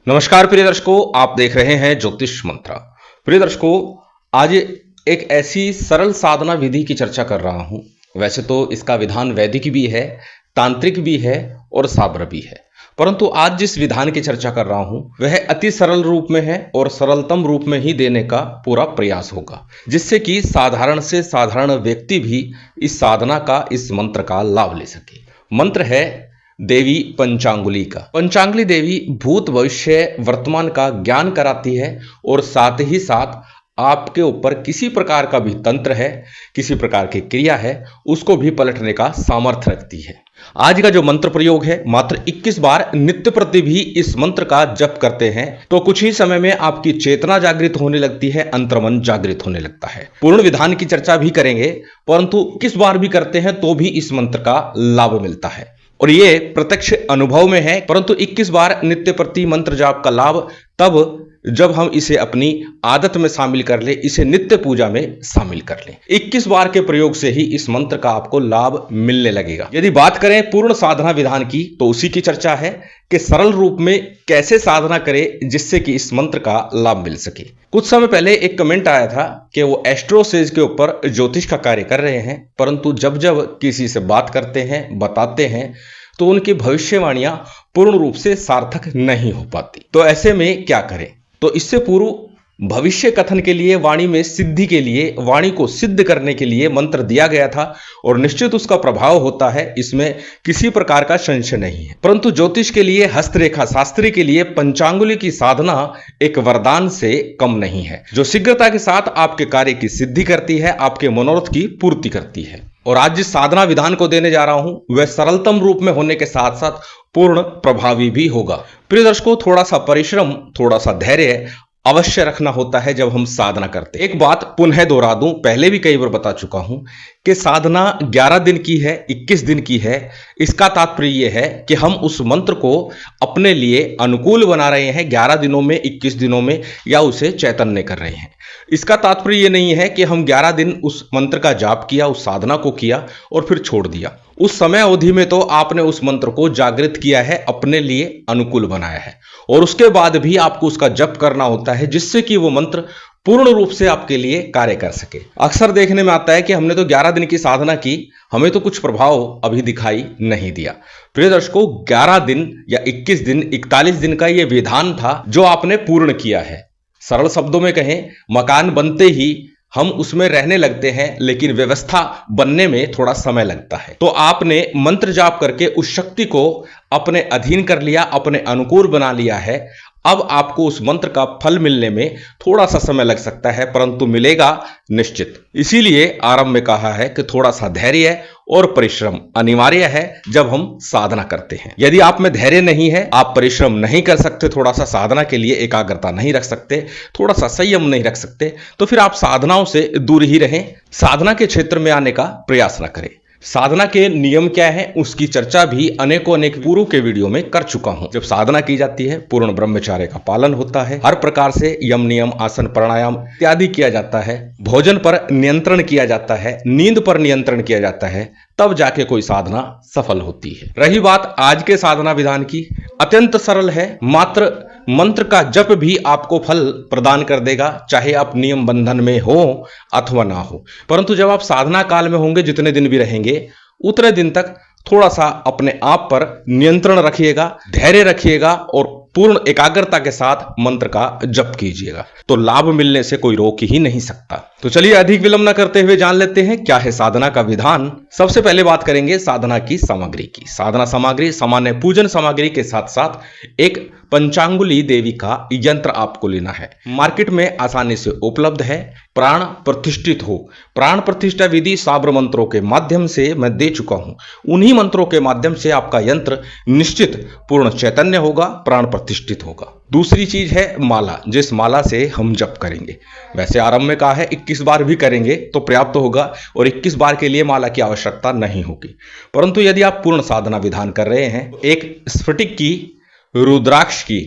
नमस्कार प्रिय दर्शकों, आप देख रहे हैं ज्योतिष मंत्र। प्रिय दर्शकों, आज एक ऐसी सरल साधना विधि की चर्चा कर रहा हूं। वैसे तो इसका विधान वैदिक भी है, तांत्रिक भी है और साबर भी है, परंतु आज जिस विधान की चर्चा कर रहा हूं वह अति सरल रूप में है और सरलतम रूप में ही देने का पूरा प्रयास होगा, जिससे कि साधारण से साधारण व्यक्ति भी इस साधना का, इस मंत्र का लाभ ले सके। मंत्र है देवी पंचांगुली का। पंचांगुली देवी भूत भविष्य वर्तमान का ज्ञान कराती है और साथ ही साथ आपके ऊपर किसी प्रकार का भी तंत्र है, किसी प्रकार की क्रिया है, उसको भी पलटने का सामर्थ्य रखती है। आज का जो मंत्र प्रयोग है, मात्र 21 बार नित्य प्रति भी इस मंत्र का जप करते हैं तो कुछ ही समय में आपकी चेतना जागृत होने लगती है, अंतर्मन जागृत होने लगता है। पूर्ण विधान की चर्चा भी करेंगे, परंतु 21 बार भी करते हैं तो भी इस मंत्र का लाभ मिलता है और ये प्रत्यक्ष अनुभव में है। परंतु 21 बार नित्य प्रति मंत्र जाप का लाभ तब जब हम इसे अपनी आदत में शामिल कर ले, इसे नित्य पूजा में शामिल कर ले। 21 बार के प्रयोग से ही इस मंत्र का आपको लाभ मिलने लगेगा। यदि बात करें पूर्ण साधना विधान की तो उसी की चर्चा है कि सरल रूप में कैसे साधना करें जिससे कि इस मंत्र का लाभ मिल सके। कुछ समय पहले एक कमेंट आया था कि वो एस्ट्रोसेज के ऊपर ज्योतिष का कार्य कर रहे हैं, परंतु जब जब किसी से बात करते हैं, बताते हैं तो उनकी भविष्यवाणियां पूर्ण रूप से सार्थक नहीं हो पाती। तो ऐसे में क्या करें? तो इससे पूर्व भविष्य कथन के लिए, वाणी में सिद्धि के लिए, वाणी को सिद्ध करने के लिए मंत्र दिया गया था और निश्चित उसका प्रभाव होता है, इसमें किसी प्रकार का संशय नहीं है। परंतु ज्योतिष के लिए, हस्तरेखा शास्त्री के लिए पंचांगुली की साधना एक वरदान से कम नहीं है, जो शीघ्रता के साथ आपके कार्य की सिद्धि करती है, आपके मनोरथ की पूर्ति करती है। और आज जिस साधना विधान को देने जा रहा हूं वह सरलतम रूप में होने के साथ साथ पूर्ण प्रभावी भी होगा। प्रिय दर्शकों, थोड़ा सा परिश्रम, थोड़ा सा धैर्य अवश्य रखना होता है जब हम साधना करते हैं। एक बात पुनः दोहरा दूं, पहले भी कई बार बता चुका हूं कि साधना 11 दिन की है, 21 दिन की है। इसका तात्पर्य यह है कि हम उस मंत्र को अपने लिए अनुकूल बना रहे हैं 11 दिनों में, 21 दिनों में, या उसे चैतन्य कर रहे हैं। इसका तात्पर्य यह नहीं है कि हम 11 दिन उस मंत्र का जाप किया, उस साधना को किया और फिर छोड़ दिया। उस समय अवधि में तो आपने उस मंत्र को जागृत किया है, अपने लिए अनुकूल बनाया है, और उसके बाद भी आपको उसका जप करना होता है जिससे कि वो मंत्र पूर्ण रूप से आपके लिए कार्य कर सके। अक्सर देखने में आता है कि हमने तो 11 दिन की साधना की, हमें तो कुछ प्रभाव अभी दिखाई नहीं दिया। प्रिय दर्शकों, 11 दिन या 21 दिन, 41 दिन का ये विधान था जो आपने पूर्ण किया है। सरल शब्दों में कहें, मकान बनते ही हम उसमें रहने लगते हैं, लेकिन व्यवस्था बनने में थोड़ा समय लगता है। तो आपने मंत्र जाप करके उस शक्ति को अपने अधीन कर लिया, अपने अनुकूल बना लिया है। अब आपको उस मंत्र का फल मिलने में थोड़ा सा समय लग सकता है, परंतु मिलेगा निश्चित। इसीलिए आरंभ में कहा है कि थोड़ा सा धैर्य और परिश्रम अनिवार्य है जब हम साधना करते हैं। यदि आप में धैर्य नहीं है, आप परिश्रम नहीं कर सकते, थोड़ा सा साधना के लिए एकाग्रता नहीं रख सकते, थोड़ा सा संयम नहीं रख सकते, तो फिर आप साधनाओं से दूर ही रहें, साधना के क्षेत्र में आने का प्रयास न करें। साधना के नियम क्या है उसकी चर्चा भी अनेक पूर्व के वीडियो में कर चुका हूं। जब साधना की जाती है, पूर्ण ब्रह्मचर्य का पालन होता है, हर प्रकार से यम नियम, आसन, प्राणायाम इत्यादि किया जाता है, भोजन पर नियंत्रण किया जाता है, नींद पर नियंत्रण किया जाता है, तब जाके कोई साधना सफल होती है। रही बात आज के साधना विधान की, अत्यंत सरल है। मात्र मंत्र का जप भी आपको फल प्रदान कर देगा, चाहे आप नियम बंधन में हो अथवा ना हो। परंतु जब आप साधना काल में होंगे, जितने दिन भी रहेंगे, उतने दिन तक थोड़ा सा अपने आप पर नियंत्रण रखिएगा, धैर्य रखिएगा और पूर्ण एकाग्रता के साथ मंत्र का जप कीजिएगा, तो लाभ मिलने से कोई रोक ही नहीं सकता। तो चलिए अधिक विलंब न करते हुए जान लेते हैं क्या है साधना का विधान। सबसे पहले बात करेंगे साधना की सामग्री की। साधना सामग्री सामान्य पूजन सामग्री के साथ साथ एक पंचांगुली देवी का यंत्र आपको लेना है। मार्केट में आसानी से उपलब्ध है। प्राण प्रतिष्ठित हो, प्राण प्रतिष्ठा विधि साबर मंत्रों के माध्यम से मैं दे चुका हूं। उन्हीं मंत्रों के माध्यम से आपका यंत्र निश्चित पूर्ण चैतन्य होगा, प्राण प्रतिष्ठित होगा। दूसरी चीज है माला, जिस माला से हम जप करेंगे। वैसे आरंभ में कहा है 21 बार भी करेंगे तो पर्याप्त होगा और 21 बार के लिए माला की आवश्यकता नहीं होगी। परंतु यदि आप पूर्ण साधना विधान कर रहे हैं, एक स्फटिक की, रुद्राक्ष की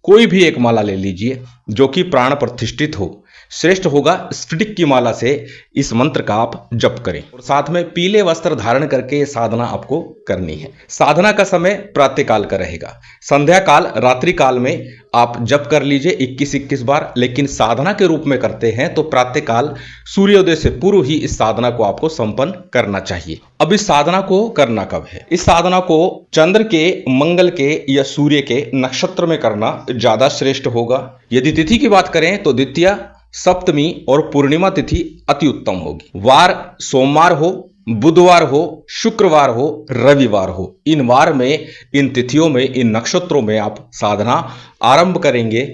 कोई भी एक माला ले लीजिए जो कि प्राण प्रतिष्ठित हो। श्रेष्ठ होगा स्फटिक की माला से इस मंत्र का आप जप करें और साथ में पीले वस्त्र धारण करके ये साधना आपको करनी है। साधना का समय प्रातः काल का रहेगा। संध्या काल रात्रि काल में आप जप कर लीजिए 21-21 बार, लेकिन साधना के रूप में करते हैं तो प्रातः काल सूर्योदय से पूर्व ही इस साधना को आपको संपन्न करना चाहिए। अब इस साधना को करना कब है? इस साधना को चंद्र के, मंगल के या सूर्य के नक्षत्र में करना ज्यादा श्रेष्ठ होगा। यदि तिथि की बात करें तो द्वितीया, सप्तमी और पूर्णिमा तिथि अति उत्तम होगी। वार सोमवार हो, बुधवार हो, शुक्रवार हो, रविवार हो, इन वार में, इन तिथियों में, इन नक्षत्रों में आप साधना आरंभ करेंगे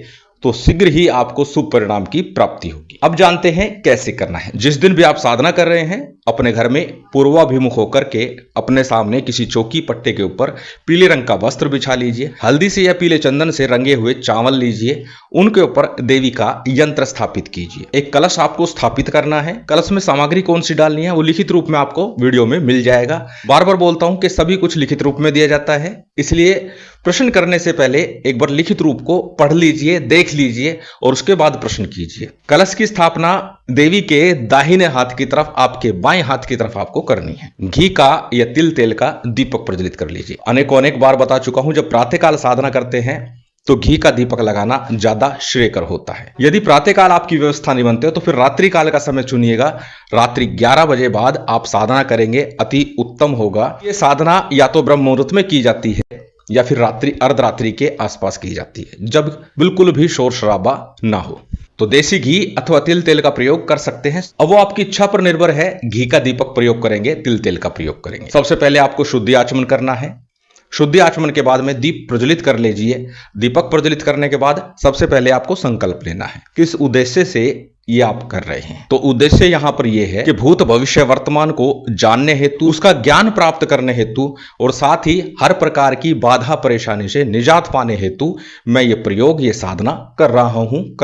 तो शीघ्र ही आपको शुभ परिणाम की प्राप्ति होगी। अब जानते हैं कैसे करना है। जिस दिन भी आप साधना कर रहे हैं अपने घर में पूर्वाभिमुख होकर के अपने सामने किसी चौकी पट्टे के ऊपर पीले रंग का वस्त्र बिछा लीजिए। हल्दी से या पीले चंदन से रंगे हुए चावल लीजिए, उनके ऊपर देवी का यंत्र स्थापित कीजिए। एक कलश आपको स्थापित करना है। कलश में सामग्री कौन सी डालनी है वो लिखित रूप में आपको वीडियो में मिल जाएगा। बार बार बोलता हूं कि सभी कुछ लिखित रूप में दिया जाता है, इसलिए प्रश्न करने से पहले एक बार लिखित रूप को पढ़ लीजिए, देख लीजिए और उसके बाद प्रश्न कीजिए। कलश की स्थापना देवी के दाहिने हाथ की तरफ, आपके बाएं हाथ की तरफ आपको करनी है। घी का या तिल तेल का दीपक प्रज्वलित कर लीजिए। अनेक बार बता चुका हूं, जब प्रातःकाल साधना करते हैं तो घी का दीपक लगाना ज्यादा श्रेयकर होता है। यदि प्रातःकाल आपकी व्यवस्था नहीं बनते हो तो फिर रात्रि काल का समय चुनिएगा। रात्रि 11 बजे बाद आप साधना करेंगे, अति उत्तम होगा। ये साधना या तो ब्रह्म मुहूर्त में की जाती है या फिर रात्रि अर्धरात्रि के आसपास की जाती है, जब बिल्कुल भी शोर शराबा ना हो। तो देसी घी अथवा तिल तेल का प्रयोग कर सकते हैं। अब वो आपकी इच्छा पर निर्भर है, घी का दीपक प्रयोग करेंगे, तिल तेल का प्रयोग करेंगे। सबसे पहले आपको शुद्धि आचमन करना है। शुद्धि आचमन के बाद में दीप प्रज्वलित कर लीजिए। दीपक प्रज्वलित करने के बाद सबसे पहले आपको संकल्प लेना है किस उद्देश्य से ये आप कर रहे हैं। तो उद्देश्य यहां पर यह है कि भूत भविष्य वर्तमान को जानने हेतु, उसका ज्ञान प्राप्त करने हेतु और साथ ही हर प्रकार की बाधा परेशानी से निजात पाने हेतु मैं ये प्रयोग, ये साधना कर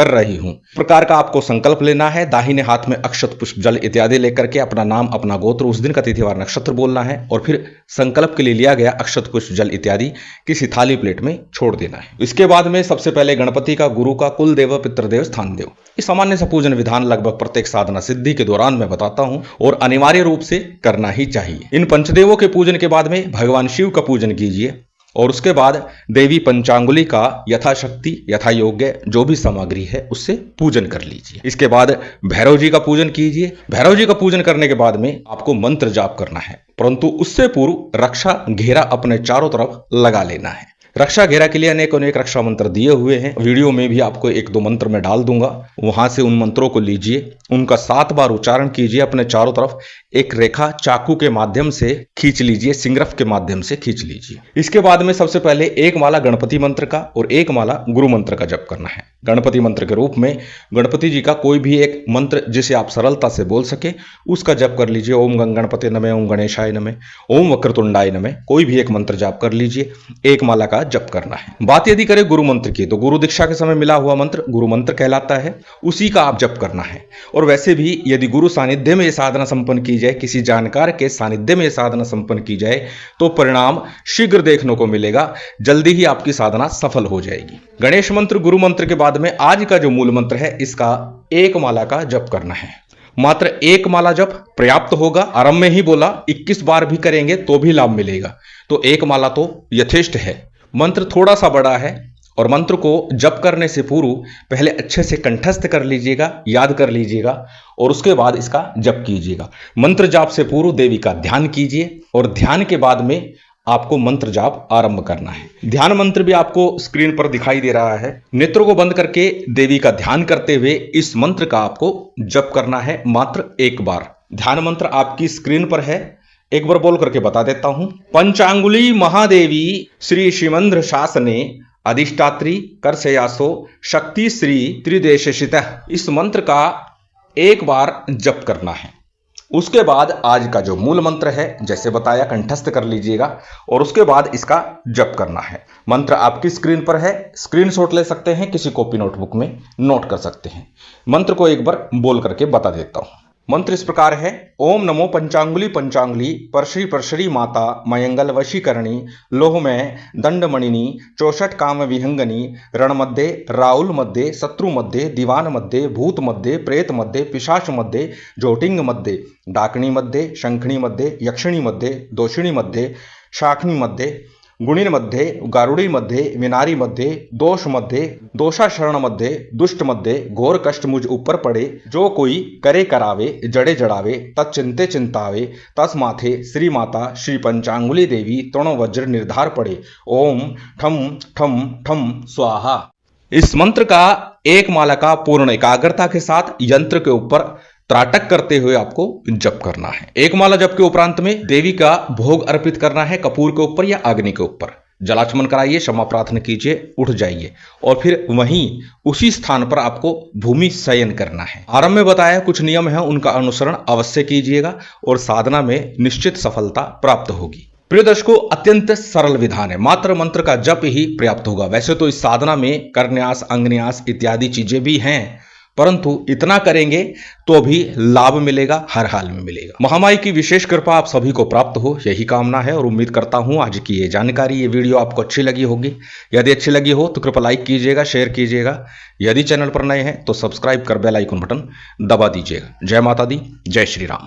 रही हूं। प्रकार का आपको संकल्प लेना है। दाहिने हाथ में अक्षत पुष्प जल इत्यादि लेकर के अपना नाम, अपना गोत्र, उस दिन का तिथिवार नक्षत्र बोलना है और फिर संकल्प के लिए लिया गया अक्षत पुष्प जल इत्यादि किसी थाली प्लेट में छोड़ देना है। इसके बाद में सबसे पहले गणपति का, गुरु का, कुल देव, पितृदेव, स्थान देव, इस सामान्य सा पूजन विधान लगभग प्रत्येक साधना सिद्धि के दौरान मैं बताता हूं और अनिवार्य रूप से करना ही चाहिए। इन पंचदेवों के पूजन के बाद में भगवान शिव का पूजन कीजिए और उसके बाद देवी पंचांगुली का यथाशक्ति, यथा योग्य जो भी सामग्री है उससे पूजन कर लीजिए। इसके बाद भैरव जी का पूजन कीजिए। भैरव जी का पूजन करने के बाद में आपको मंत्र जाप करना है, परंतु उससे पूर्व रक्षा घेरा अपने चारों तरफ लगा लेना है। रक्षा घेरा के लिए अनेक रक्षा मंत्र दिए हुए हैं। वीडियो में भी आपको 1-2 मंत्र मैं डाल दूंगा, वहां से उन मंत्रों को लीजिए, उनका 7 बार उच्चारण कीजिए। अपने चारों तरफ एक रेखा चाकू के माध्यम से खींच लीजिए, सिंगरफ के माध्यम से खींच लीजिए। इसके बाद में सबसे पहले एक माला गणपति मंत्र का और एक माला गुरु मंत्र का जप करना है। गणपति मंत्र के रूप में गणपति जी का कोई भी एक मंत्र जिसे आप सरलता से बोल सके उसका जप कर लीजिए। ओम गणपते नमः, ओम गणेशाय नमः, ओम वक्रतुंडाय नमः, कोई भी एक मंत्र जाप कर लीजिए। एक माला का जप करना है। बात यदि करें गुरु मंत्र की तो गुरु दीक्षा के समय मिला हुआ मंत्र गुरु मंत्र कहलाता है, उसी का आप जप करना है। और वैसे भी यदि गुरु सानिध्य में यह साधना संपन्न की जाए, किसी जानकार के सानिध्य में यह साधना संपन्न की जाए तो परिणाम शीघ्र देखने को मिलेगा, जल्दी ही आपकी साधना सफल हो जाएगी। गणेश मंत्र, गुरु मंत्र के बाद में आज का जो मूल मंत्र है इसका एक माला का जप करना है। मात्र एक माला जप पर्याप्त होगा। आरंभ में ही बोला 21 बार भी करेंगे तो भी लाभ मिलेगा, तो एक माला तो यथेष्ट है। मंत्र थोड़ा सा बड़ा है और मंत्र को जप करने से पूर्व पहले अच्छे से कंठस्थ कर लीजिएगा, याद कर लीजिएगा और उसके बाद इसका जप कीजिएगा। मंत्र जाप से पूर्व देवी का ध्यान कीजिए और ध्यान के बाद में आपको मंत्र जाप आरंभ करना है। ध्यान मंत्र भी आपको स्क्रीन पर दिखाई दे रहा है। नेत्रों को बंद करके देवी का ध्यान करते हुए इस मंत्र का आपको जप करना है मात्र एक बार। ध्यान मंत्र आपकी स्क्रीन पर है, एक बार बोल करके बता देता हूं। पंचांगुली महादेवी श्री शिवेंद्र शासने अधिष्ठात्री करशयासो शक्ति श्री त्रिदेशितः, इस मंत्र का एक बार जप करना है। उसके बाद आज का जो मूल मंत्र है जैसे बताया कंठस्थ कर लीजिएगा और उसके बाद इसका जप करना है। मंत्र आपकी स्क्रीन पर है, स्क्रीनशॉट ले सकते हैं, किसी कॉपी नोटबुक में नोट कर सकते हैं। मंत्र को एक बार बोल करके बता देता हूं। मंत्र इस प्रकार है। ओम नमो पंचांगुली पंचांगुली परश्री परश्री माता मयंगल वशीकरणी लोहमय दंडमणिनी 64 काम विहंगनी रण मध्ये राउल मध्ये शत्रु मध्ये दीवान मध्ये भूत मध्ये प्रेत मध्ये पिशाच मध्ये जोटिंग मध्ये डाकणी मध्ये शंखणी मध्ये यक्षिणी मध्ये दोषिणी मध्ये शाखनी मध्ये गुणिन मध्ये गारुड़ी मध्ये विनारी मध्ये दोष मध्ये दोषाशरण मध्ये दुष्ट मध्ये घोर कष्ट मुझ ऊपर पड़े जो कोई करे करावे जड़े जड़ावे तत्चिंते चिंतावे तस माथे श्री माता श्री पंचांगुली देवी तृण वज्र निर्धार पड़े। ओम ठम ठम ठम स्वाहा। इस मंत्र का एक माला का पूर्ण एकाग्रता के साथ यंत्र के ऊपर त्राटक करते हुए आपको जप करना है। एक माला जप के उपरांत में देवी का भोग अर्पित करना है कपूर के ऊपर या अग्नि के ऊपर। जलाचमन कराइए, क्षमा प्रार्थना कीजिए, उठ जाइए और फिर वहीं उसी स्थान पर आपको भूमि शयन करना है। आरंभ में बताया कुछ नियम है, उनका अनुसरण अवश्य कीजिएगा और साधना में निश्चित सफलता प्राप्त होगी। प्रिय दर्शकों, अत्यंत सरल विधान है, मात्र मंत्र का जप ही पर्याप्त होगा। वैसे तो इस साधना में करन्यास अंगन्यास इत्यादि चीजें भी हैं, परंतु इतना करेंगे तो भी लाभ मिलेगा, हर हाल में मिलेगा। महामाई की विशेष कृपा आप सभी को प्राप्त हो, यही कामना है और उम्मीद करता हूं आज की ये जानकारी, ये वीडियो आपको अच्छी लगी होगी। यदि अच्छी लगी हो तो कृपया लाइक कीजिएगा, शेयर कीजिएगा। यदि चैनल पर नए हैं तो सब्सक्राइब कर बेल आइकन बटन दबा दीजिएगा। जय माता दी, जय श्री राम।